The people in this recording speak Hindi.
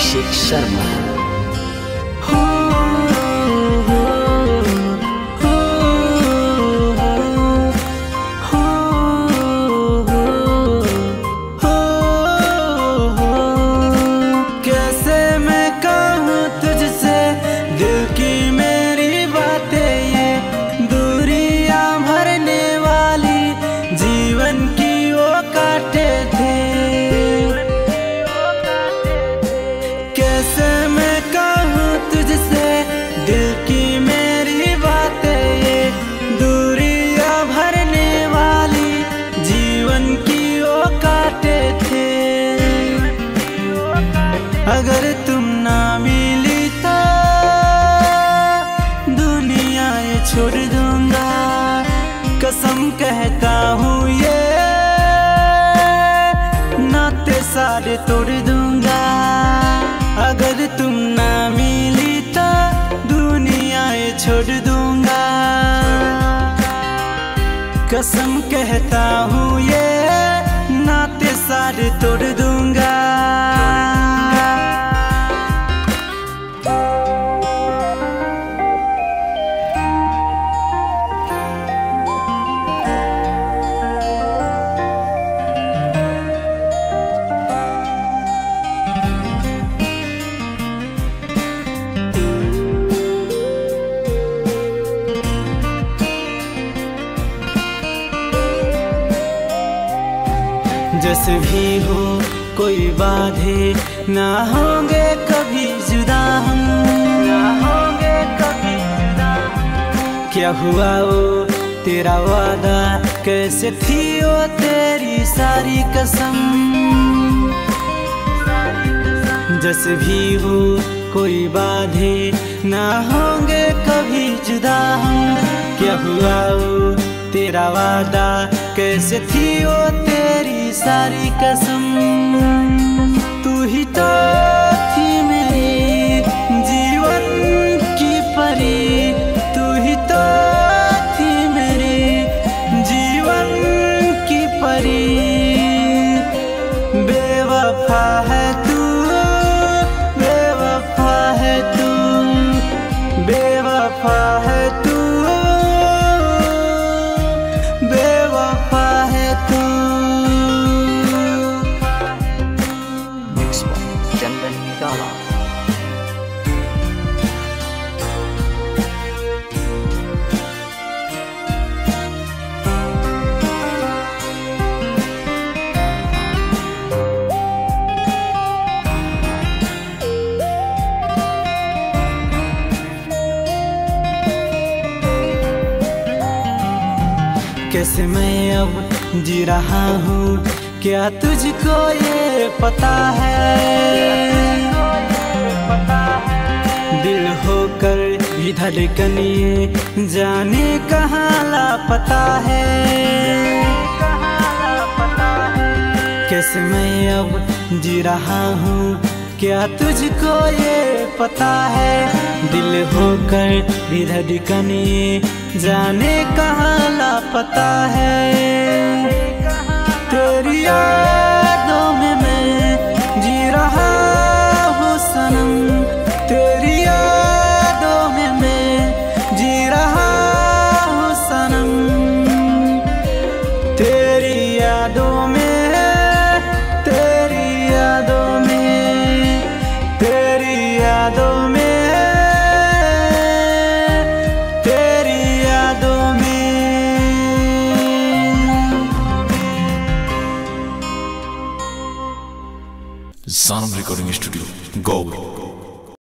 अभिषेक शर्मा। कैसे मैं कहूँ तुझसे दिल की मेरी बातें, ये दूरियां भरने वाली जीवन की वो काटे थे। कैसे मैं कहूँ तुझसे दिल की मेरी बातें, ये दूरियां भरने वाली जीवन की वो काटे थे। अगर तुम ना मिली तो दुनिया ये छोड़ दूंगा, कसम कहता हूँ ये नाते सारे तोड़ दूंगा। अगर तुम ना मिली तो दुनिया ये छोड़ दूंगा, कसम कहता हूँ ये नाते सारे तोड़ दूंगा। जैसे भी हो कोई बाधे ना होंगे कभी जुदा हम, ना होंगे कभी जुदा। क्या हुआ वो तेरा वादा, कैसे थी वो तेरी सारी कसम। जैसे भी हो कोई बाधे ना होंगे कभी जुदा हम। क्या हुआ वो तेरा वादा, कैसे थी वो तेरी सारी कसम। तू ही तो थी मेरी जीवन की परी, तू ही तो थी मेरी जीवन की परी। बेवफा है तू, बेवफा है तू, बेवफा है तू, बेवफा है तू। चंदन निराला। कैसे मैं अब जी रहा हूँ क्या तुझको ये पता है। दिल होकर भी धड़कन ये जाने कहाँ लापता है। कैसे मैं अब जी रहा हूँ क्या तुझको ये पता है। दिल होकर भी धड़कन ये जाने कहाँ लापता है। तेरी यादों में मैं जी रहा हूँ सनम, तेरी यादों में मैं जी रहा हूँ सनम। तेरी यादों में, तेरी यादों में, तेरी यादों में, तेरी यादों में। Sanam Recording Studio, Go!